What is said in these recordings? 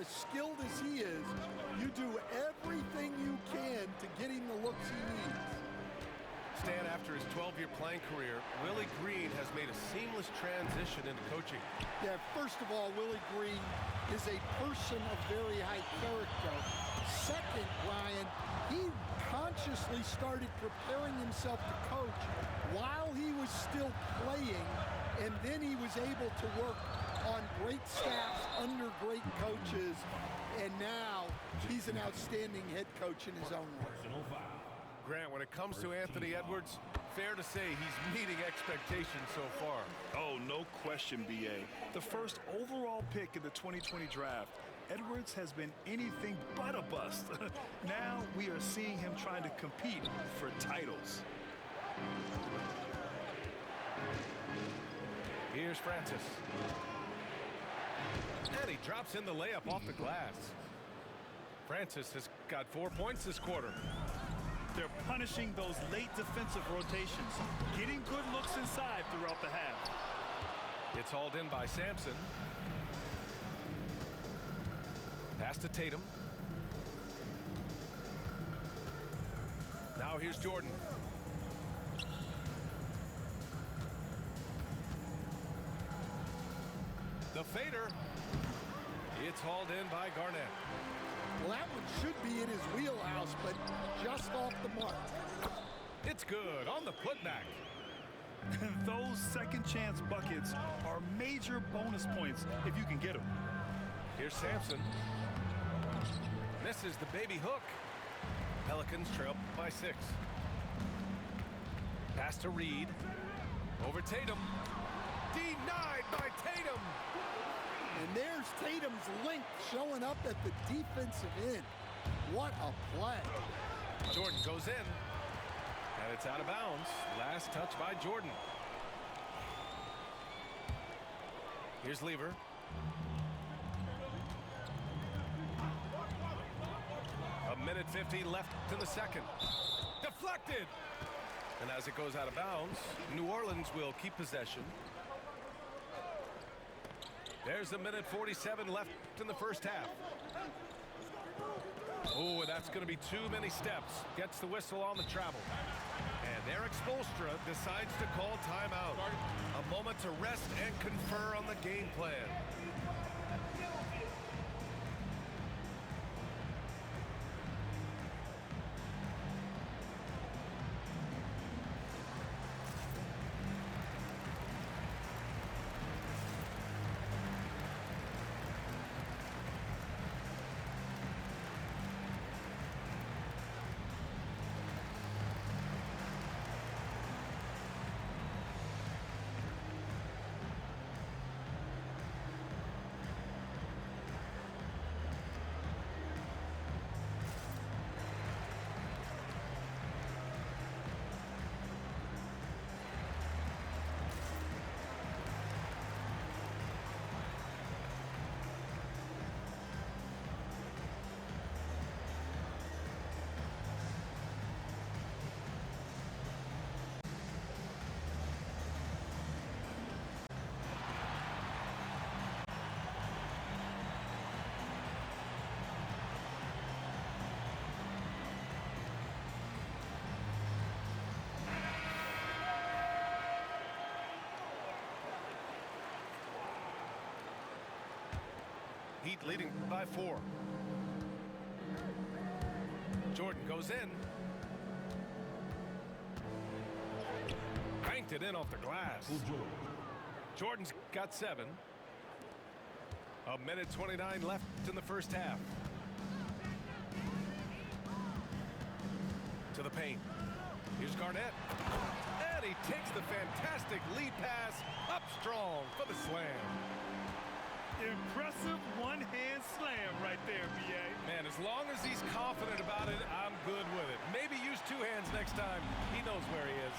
as skilled as he is, you do everything you can to get him the looks he needs. Stan, after his 12-year playing career, Willie Green has made a seamless transition into coaching. Yeah, first of all, Willie Green is a person of very high character. Second, Ryan, he consciously started preparing himself to coach while he was still playing, and then he was able to work on great staffs under great coaches, and now he's an outstanding head coach in his own right. Grant, when it comes to Anthony Edwards, fair to say he's meeting expectations so far. Oh, no question, B.A. The first overall pick in the 2020 draft, Edwards has been anything but a bust. Now we are seeing him trying to compete for titles. Here's Francis. And he drops in the layup off the glass. Francis has got 4 points this quarter. They're punishing those late defensive rotations, getting good looks inside throughout the half. It's hauled in by Sampson. Pass to Tatum. Now here's Jordan. The fader. It's hauled in by Garnett. Well, that one should be in his wheelhouse, but just off the mark. It's good on the putback. Those second chance buckets are major bonus points if you can get them. Here's Sampson. Misses the baby hook. Pelicans trail by 6. Pass to Reed. Over Tatum. Denied by Tatum. And there's Tatum's length showing up at the defensive end. What a play. Jordan goes in. And it's out of bounds. Last touch by Jordan. Here's Lever. A minute 50 left in the second. Deflected. And as it goes out of bounds, New Orleans will keep possession. There's a minute 47 left in the first half. Oh, that's going to be too many steps. Gets the whistle on the travel. And Eric Spoelstra decides to call timeout. A moment to rest and confer on the game plan. Heat leading by 4. Jordan goes in. Banked it in off the glass. Jordan's got 7. A minute 29 left in the first half. To the paint. Here's Garnett. And he takes the fantastic lead pass up strong for the slam. Impressive one-hand slam right there, B.A. Man, as long as he's confident about it, I'm good with it. Maybe use 2 hands next time. He knows where he is.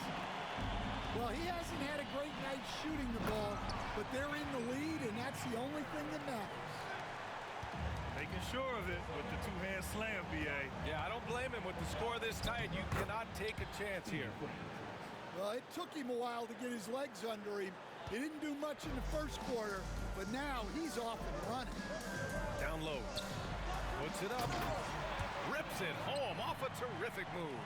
Well, he hasn't had a great night shooting the ball, but they're in the lead, and that's the only thing that matters. Making sure of it with the 2-hand slam, B.A. Yeah, I don't blame him with the score this tight. You cannot take a chance here. Well, it took him a while to get his legs under him. He didn't do much in the first quarter, but now he's off and running. Down low. Puts it up. Rips it home off a terrific move.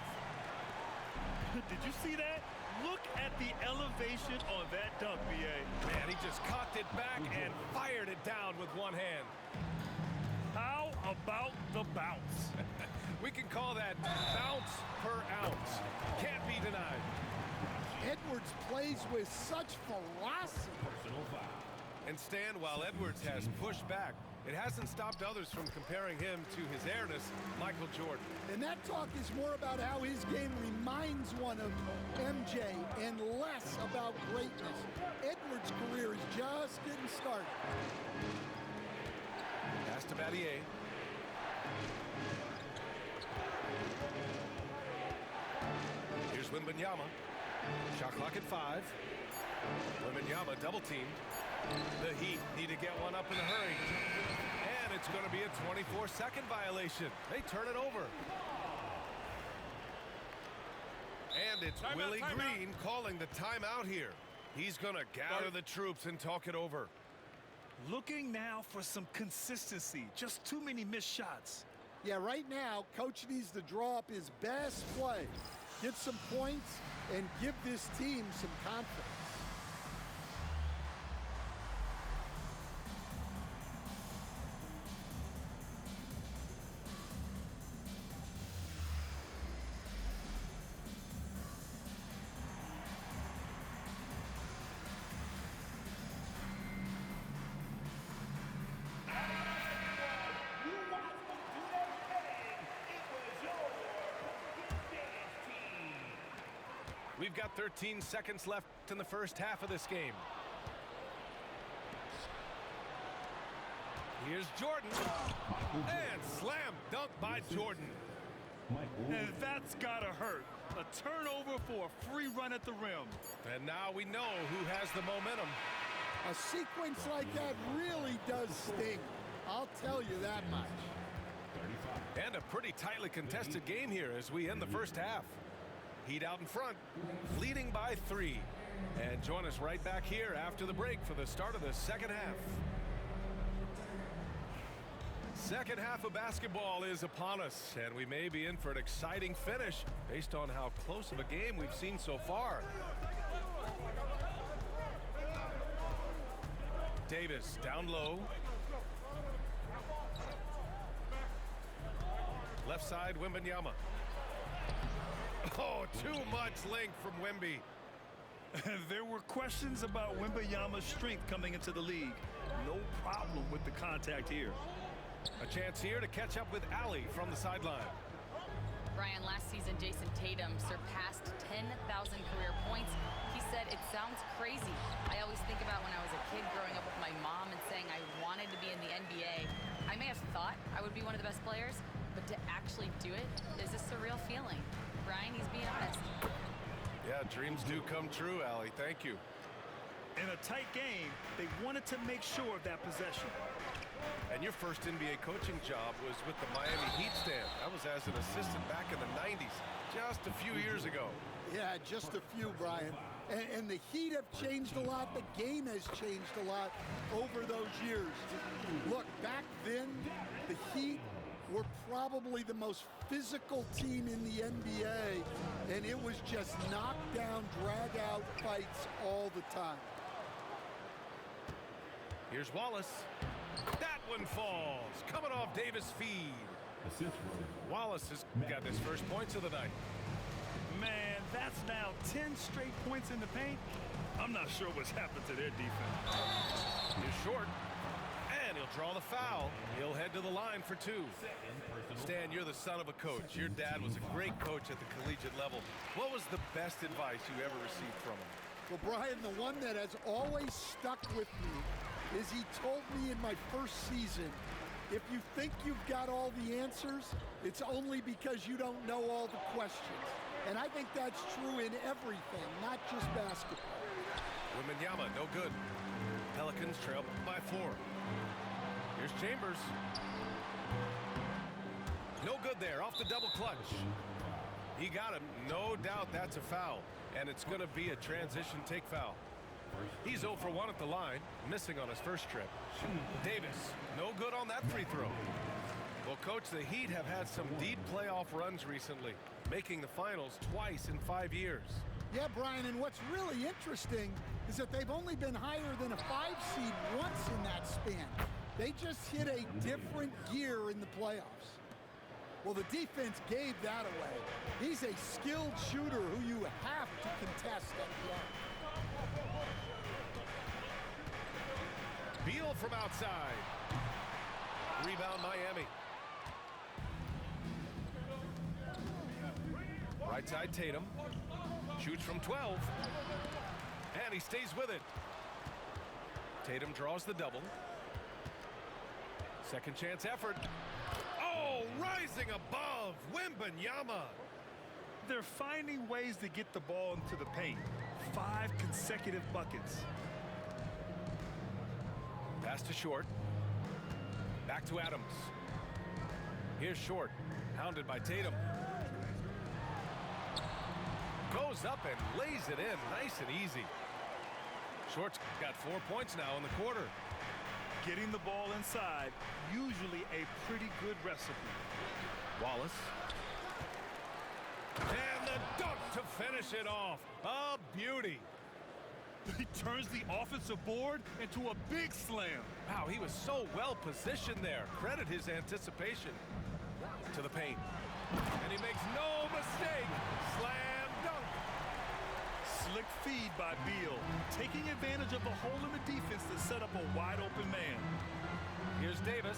Did you see that? Look at the elevation on that dunk, B.A. Man, he just cocked it back and fired it down with one hand. How about the bounce? We can call that bounce per ounce. Can't be denied. Edwards plays with such velocity. And Stan, while Edwards has pushed back, it hasn't stopped others from comparing him to his airness, Michael Jordan. And that talk is more about how his game reminds one of MJ and less about greatness. Edwards' career is just getting started. Pass to Battier. Here's Wembanyama. Shot clock at 5. Wembanyama double teamed. The Heat need to get one up in a hurry. And it's going to be a 24-second violation. They turn it over. And it's Willie Green calling the timeout here. He's going to gather the troops and talk it over. Looking now for some consistency. Just too many missed shots. Yeah, right now, Coach needs to draw up his best play, get some points, and give this team some confidence. We've got 13 seconds left in the first half of this game. Here's Jordan. And slam dunk by Jordan. And that's gotta hurt. A turnover for a free run at the rim. And now we know who has the momentum. A sequence like that really does sting. I'll tell you that much. And a pretty tightly contested game here as we end the first half. Heat out in front, leading by 3. And join us right back here after the break for the start of the second half. Second half of basketball is upon us, and we may be in for an exciting finish based on how close of a game we've seen so far. Davis down low. Left side, Wembanyama. Oh, too much length from Wemby. There were questions about Wembanyama's strength coming into the league. No problem with the contact here. A chance here to catch up with Allie from the sideline. Brian, last season, Jason Tatum surpassed 10,000 career points. He said, it sounds crazy. I always think about when I was a kid growing up with my mom and saying I wanted to be in the NBA. I may have thought I would be one of the best players, but to actually do it is a surreal feeling. Brian, he's being honest. Yeah, dreams do come true, Allie. Thank you. In a tight game, they wanted to make sure of that possession. And your first NBA coaching job was with the Miami Heat, Stan. That was as an assistant back in the 90s, just a few years ago. Yeah, just a few, Brian. And the Heat have changed a lot. The game has changed a lot over those years. Look, back then, the Heat were probably the most physical team in the NBA, and it was just knockdown, drag-out fights all the time. Here's Wallace. That one falls, coming off Davis' feed. Wallace has got his first points of the night. Man, that's now 10 straight points in the paint. I'm not sure what's happened to their defense. He's short, and he'll draw the foul. He'll head to the line for 2. Stan, you're the son of a coach. Your dad was a great coach at the collegiate level. What was the best advice you ever received from him? Well, Brian, the one that has always stuck with me is he told me in my first season, if you think you've got all the answers, it's only because you don't know all the questions. And I think that's true in everything, not just basketball. Wembanyama, no good. Pelicans trail by 4. Here's Chambers. No good there, off the double clutch. He got him. No doubt that's a foul. And it's going to be a transition take foul. He's 0 for 1 at the line, missing on his first trip. Davis, no good on that free throw. Well, Coach, the Heat have had some deep playoff runs recently, making the finals twice in 5 years. Yeah, Brian, and what's really interesting is that they've only been higher than a 5 seed once in that span. They just hit a different gear in the playoffs. Well, the defense gave that away. He's a skilled shooter who you have to contest at the arc. Beal from outside. Rebound Miami. Right side Tatum. Shoots from 12. And he stays with it. Tatum draws the double. Second chance effort. Oh, rising above. Wembanyama. They're finding ways to get the ball into the paint. 5 consecutive buckets. Pass to Short. Back to Adams. Here's Short. Hounded by Tatum. Goes up and lays it in nice and easy. Short's got 4 points now in the quarter. Getting the ball inside, usually a pretty good recipe. Wallace. And the dunk to finish it off. A beauty. He turns the offensive board into a big slam. Wow, he was so well positioned there. Credit his anticipation. To the paint. And he makes no mistake. Slam dunk. Slick feed by Beal, taking advantage of the hole in the defense to set up a wide open man. Here's Davis.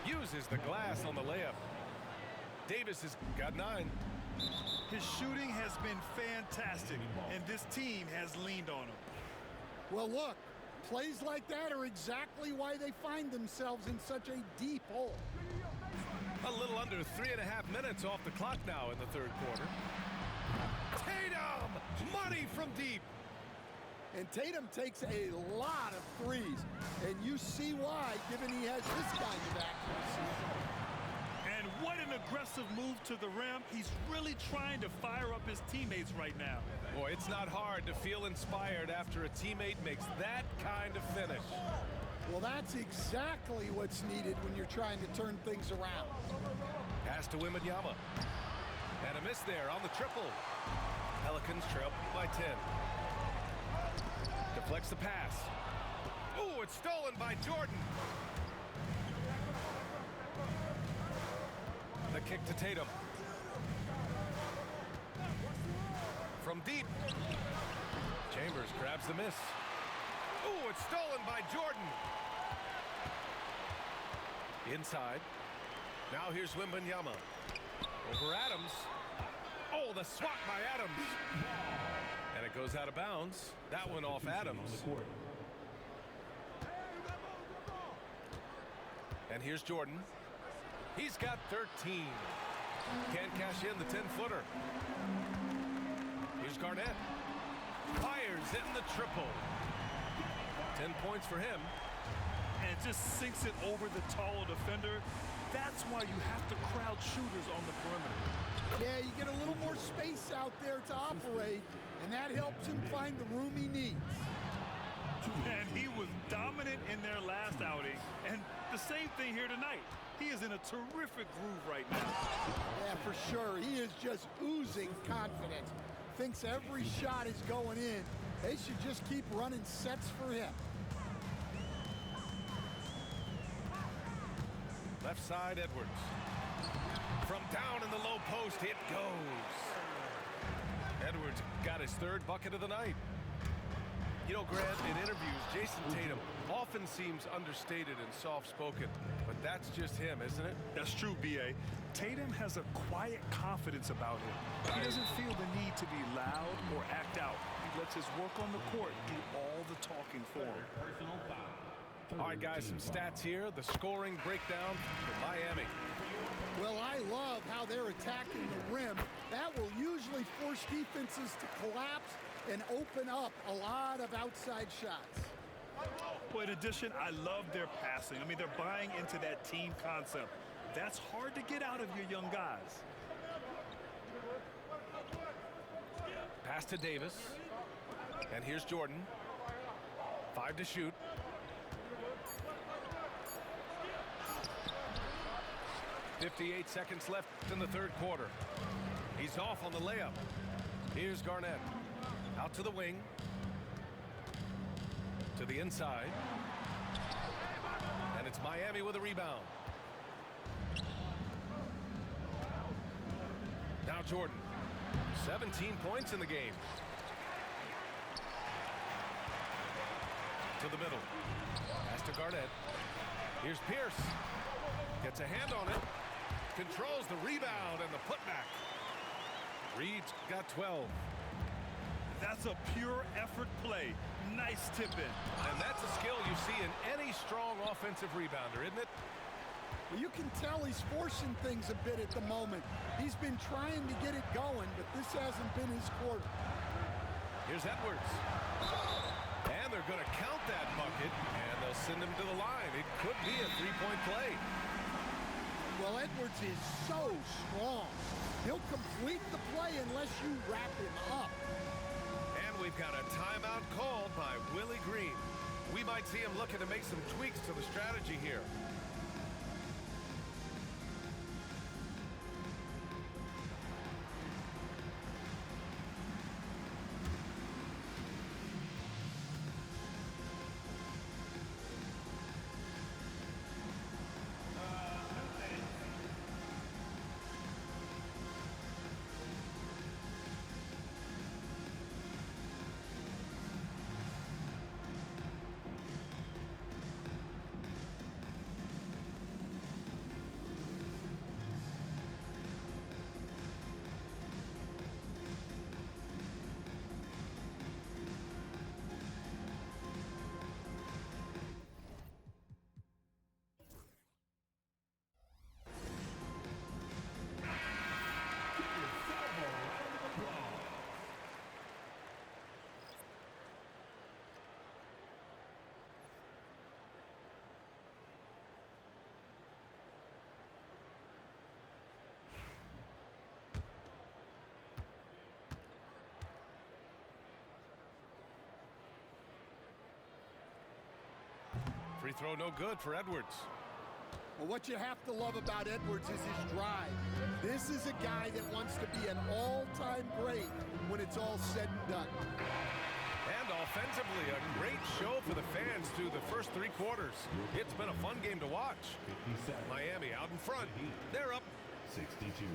Uses the glass on the layup. Davis has got 9. His shooting has been fantastic, and this team has leaned on him. Well, look, plays like that are exactly why they find themselves in such a deep hole. A little under 3.5 minutes off the clock now in the third quarter. Tatum! Money from deep. And Tatum takes a lot of threes, and you see why, given he has this kind of accuracy. And what an aggressive move to the rim. He's really trying to fire up his teammates right now. Boy, it's not hard to feel inspired after a teammate makes that kind of finish. Well, that's exactly what's needed when you're trying to turn things around. Pass to Wembanyama. And a miss there on the triple. Pelicans trail by 10. Deflects the pass. Ooh, it's stolen by Jordan. The kick to Tatum. From deep. Chambers grabs the miss. Ooh, it's stolen by Jordan. Inside. Now here's Wembanyama. Over Adams. Oh, the swat by Adams. And it goes out of bounds. That one off Adams. And here's Jordan. He's got 13. Can't cash in the 10-footer. Here's Garnett. Fires in the triple. 10 points for him. And just sinks it over the taller defender. That's why you have to crowd shooters on the perimeter. Yeah, you get a little more space out there to operate, and that helps him find the room he needs. And he was dominant in their last outing. And the same thing here tonight. He is in a terrific groove right now. Yeah, for sure. He is just oozing confidence. Thinks every shot is going in. They should just keep running sets for him. Left side, Edwards. From down in the low post, it goes. Edwards got his 3rd bucket of the night. You know, Grant, in interviews, Jason Tatum often seems understated and soft-spoken, but that's just him, isn't it? That's true, B.A. Tatum has a quiet confidence about him. He doesn't feel the need to be loud or act out. He lets his work on the court do all the talking for him. All right, guys, some stats here. The scoring breakdown for Miami. Well, I love how they're attacking the rim. That will usually force defenses to collapse and open up a lot of outside shots. Well, in addition, I love their passing. I mean, they're buying into that team concept. That's hard to get out of your young guys. Pass to Davis. And here's Jordan. 5 to shoot. 58 seconds left in the third quarter. He's off on the layup. Here's Garnett. Out to the wing. To the inside. And it's Miami with a rebound. Now Jordan. 17 points in the game. To the middle. Pass to Garnett. Here's Pierce. Gets a hand on it. Controls the rebound and the putback. Reed's got 12. That's a pure effort play. Nice tip-in. And that's a skill you see in any strong offensive rebounder, isn't it? Well, you can tell he's forcing things a bit at the moment. He's been trying to get it going, but this hasn't been his quarter. Here's Edwards. And they're going to count that bucket, and they'll send him to the line. It could be a three-point play. Well, Edwards is so strong. He'll complete the play unless you wrap him up. And we've got a timeout called by Willie Green. We might see him looking to make some tweaks to the strategy here. Free throw no good for Edwards. Well, what you have to love about Edwards is his drive. This is a guy that wants to be an all-time great when it's all said and done. And offensively, a great show for the fans through the first three quarters. It's been a fun game to watch. Miami out in front. They're up 62.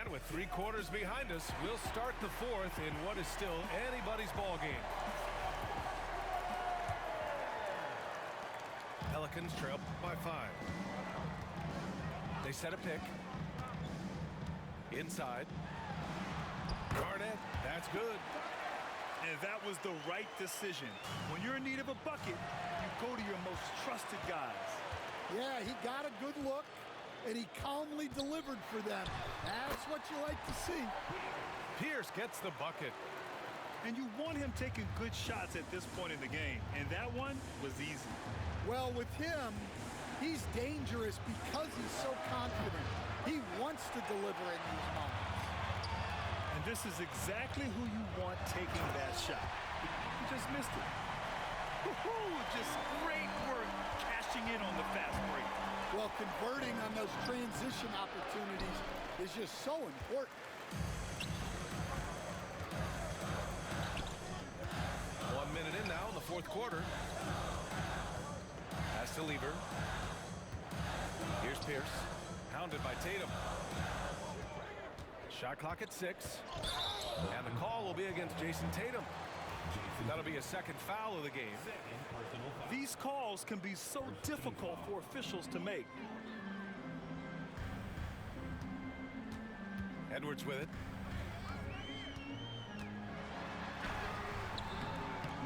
And with three quarters behind us, we'll start the fourth in what is still anybody's ball game. Pelicans trail by 5. They set a pick. Inside. Garnett, that's good. And that was the right decision. When you're in need of a bucket, you go to your most trusted guys. Yeah, he got a good look, and he calmly delivered for them. That's what you like to see. Pierce gets the bucket. And you want him taking good shots at this point in the game. And that one was easy. Well, with him, he's dangerous because he's so confident. He wants to deliver in these moments. And this is exactly who you want taking that shot. He just missed it. Just great work cashing in on the fast break. Well, converting on those transition opportunities is just so important. 1 minute in now in the fourth quarter. Pass to Lever. Here's Pierce. Hounded by Tatum. Shot clock at 6. And the call will be against Jason Tatum. That'll be a second foul of the game. These calls can be so difficult for officials to make. Edwards with it.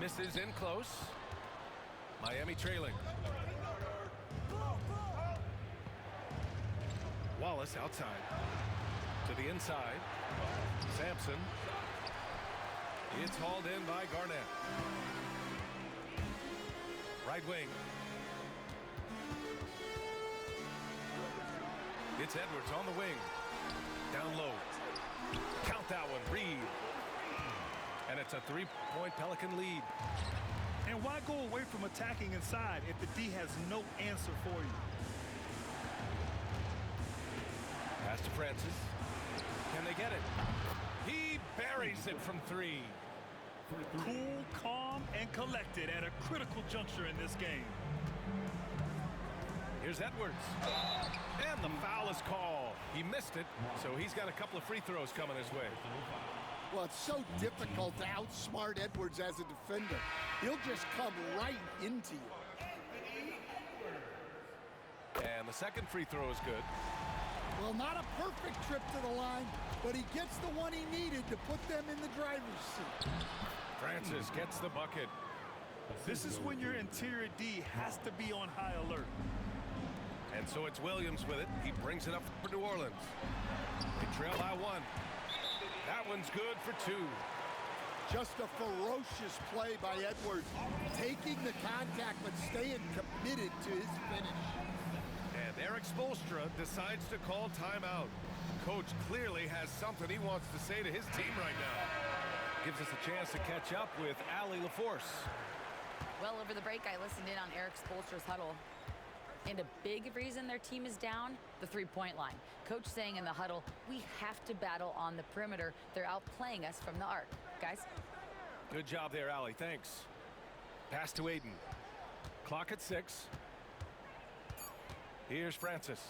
Misses in close. Miami trailing. Wallace outside. To the inside. Sampson. It's hauled in by Garnett. Right wing. It's Edwards on the wing. Down low. Count that one. Reed. And it's a three-point Pelican lead. And why go away from attacking inside if the D has no answer for you? Pass to Francis. Can they get it? He buries it from 3. Cool, calm, and collected at a critical juncture in this game. Here's Edwards. And the foul is called. He missed it, so he's got a couple of free throws coming his way. Well, it's so difficult to outsmart Edwards as a defender. He'll just come right into you. And the second free throw is good. Well, not a perfect trip to the line, but he gets the one he needed to put them in the driver's seat. Francis gets the bucket. This is when your interior D has to be on high alert. And so it's Williams with it. He brings it up for New Orleans. They trail by 1. That one's good for 2. Just a ferocious play by Edwards, taking the contact but staying committed to his finish. And Eric Spoelstra decides to call timeout. Coach clearly has something he wants to say to his team right now. Gives us a chance to catch up with Allie LaForce. Well, over the break, I listened in on Eric Spoelstra's huddle. And a big reason their team is down, the three-point line. Coach saying in the huddle, we have to battle on the perimeter. They're outplaying us from the arc. Guys? Good job there, Allie. Thanks. Pass to Aiden. Clock at 6. Here's Francis.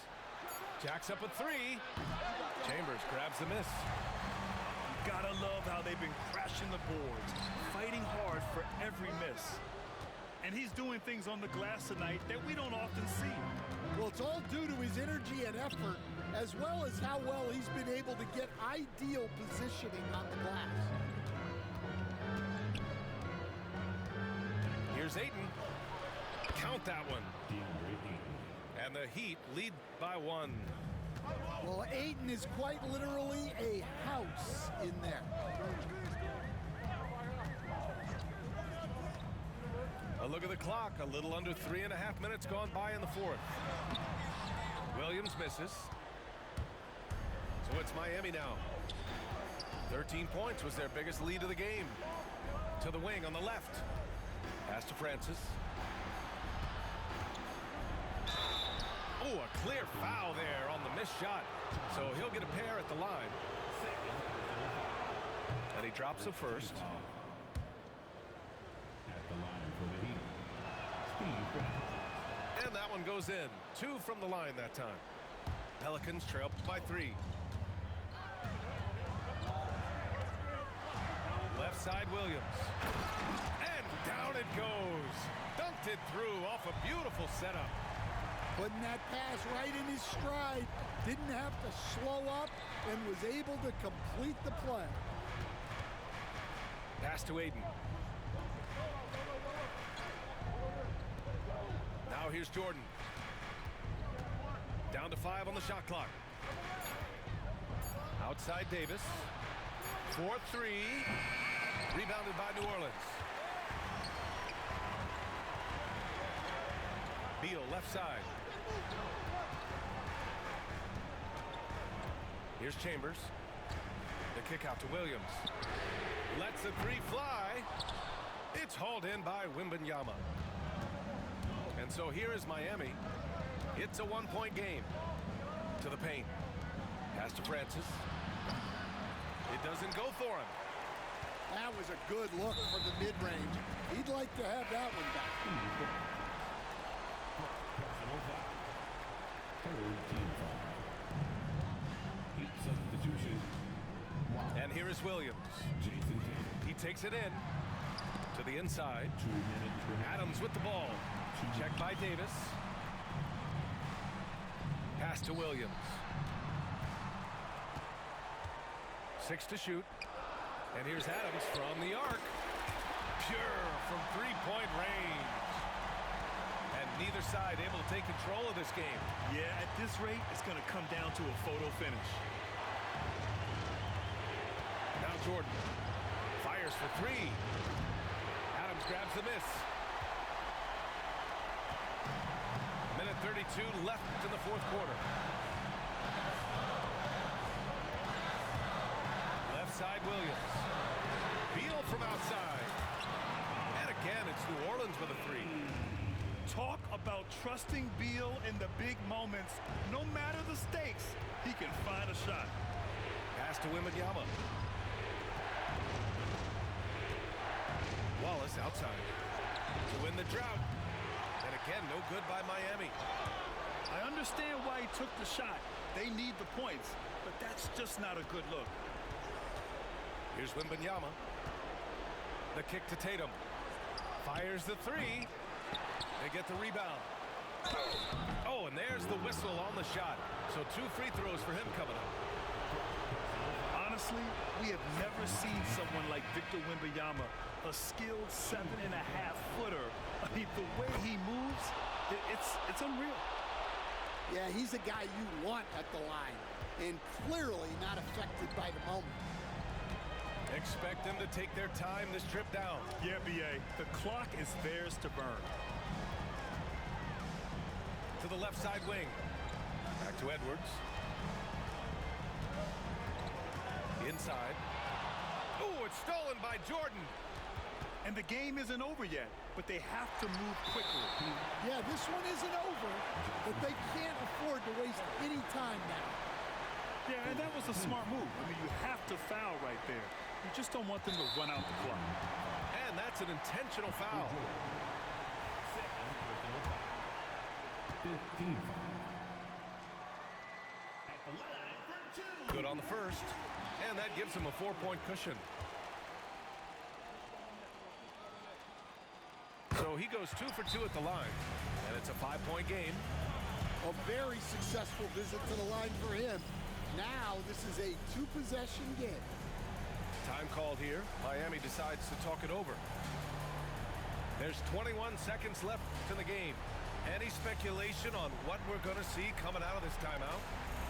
Jacks up at 3. Chambers grabs the miss. Gotta love how they've been crashing the boards, fighting hard for every miss. And he's doing things on the glass tonight that we don't often see. Well, it's all due to his energy and effort, as well as how well he's been able to get ideal positioning on the glass. Here's Ayton. Count that one. And the Heat lead by 1. Well, Ayton is quite literally a house in there. A look at the clock. A little under 3.5 minutes gone by in the 4th. Williams misses. So it's Miami now. 13 points was their biggest lead of the game. To the wing on the left. Pass to Francis. Oh, a clear foul there on the missed shot. So he'll get a pair at the line. And he drops the first. And that one goes in. 2 from the line that time. Pelicans trail by 3. Left side Williams. And down it goes. Dunked it through off a beautiful setup. Putting that pass right in his stride. Didn't have to slow up and was able to complete the play. Pass to Aiden. Now here's Jordan. Down to 5 on the shot clock. Outside Davis. 4-3. Rebounded by New Orleans. Beal left side. Here's Chambers. The kick out to Williams. Lets the 3 fly. It's hauled in by Wembanyama. And so here is Miami. It's a 1-point game. To the paint. Pass to Francis. It doesn't go for him. That was a good look from the mid-range. He'd like to have that one back. And here is Williams. He takes it in to the inside. Adams with the ball. Checked by Davis. Pass to Williams. 6 to shoot. And here's Adams from the arc. Pure from 3-point range. And neither side able to take control of this game. Yeah, at this rate, it's going to come down to a photo finish. Now Jordan fires for 3. Adams grabs the miss. Minute 32 left in the 4th quarter. Left side Williams. Beal from outside. And again. It's New Orleans with a three. Talk about trusting Beal in the big moments. No matter the stakes, he can find a shot. Pass to Wembanyama. Wallace outside to win the drought. And again, no good by Miami. I understand why he took the shot. They need the points, but that's just not a good look. Here's Wembanyama. The kick to Tatum. Fires the three. They get the rebound. Oh, and there's the whistle on the shot. So 2 free throws for him coming up. Honestly, we have never seen someone like Victor Wembanyama, a skilled 7.5-footer. I mean, the way he moves, it's unreal. Yeah, he's a guy you want at the line, and clearly not affected by the moment. Expect them to take their time this trip down. Yeah, B.A., the clock is theirs to burn. To the left side wing. Back to Edwards. Inside. Oh, it's stolen by Jordan. And the game isn't over yet, but they have to move quickly. Yeah, this one isn't over, but they can't afford to waste any time now. Yeah, and that was a smart move. I mean, you have to foul right there. You just don't want them to run out the clock. And that's an intentional foul. 15. Good on the first. And that gives him a 4-point cushion. So he goes 2 for 2 at the line. And it's a 5-point game. A very successful visit to the line for him. Now this is a 2-possession game. Time called here. Miami decides to talk it over. There's 21 seconds left to the game. Any speculation on what we're going to see coming out of this timeout?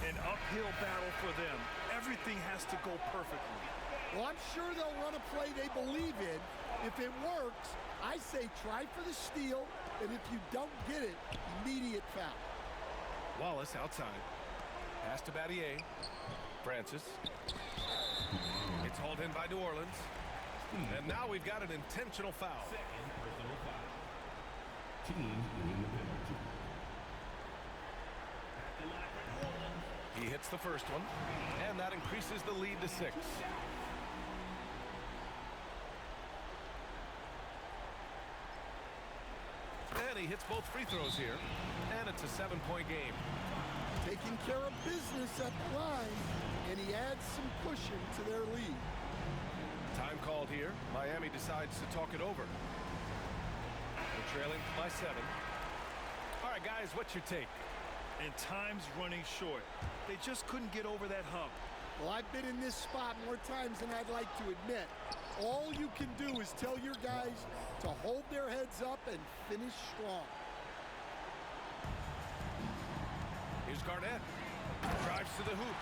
An uphill battle for them. Everything has to go perfectly. Well, I'm sure they'll run a play they believe in. If it works, I say try for the steal, and if you don't get it, immediate foul. Wallace outside. Pass to Battier. Francis. It's hauled in by New Orleans. And now we've got an intentional foul. Second personal foul. Team winning the penalty. At the line for New Orleans. He hits the first one, and that increases the lead to 6. And he hits both free throws here, and it's a 7-point game. Taking care of business at the line, and he adds some cushion to their lead. Time called here. Miami decides to talk it over. They're trailing by 7. All right, guys, what's your take? And time's running short. They just couldn't get over that hump. Well, I've been in this spot more times than I'd like to admit. All you can do is tell your guys to hold their heads up and finish strong. Here's Garnett. Drives to the hoop.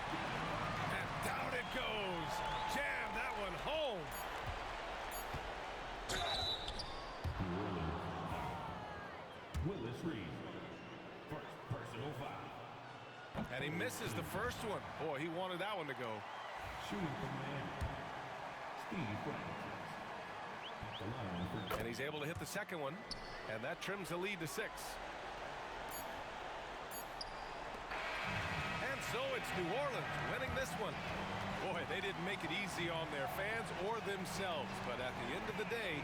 And down it goes. Jam that one home. New Orleans. Willis Reed. First personal foul. And he misses the first one. Boy, he wanted that one to go. Shooting from Miami. Steve Francis. At the line for And he's able to hit the second one. And that trims the lead to 6. And so it's New Orleans winning this one. Boy, they didn't make it easy on their fans or themselves. But at the end of the day,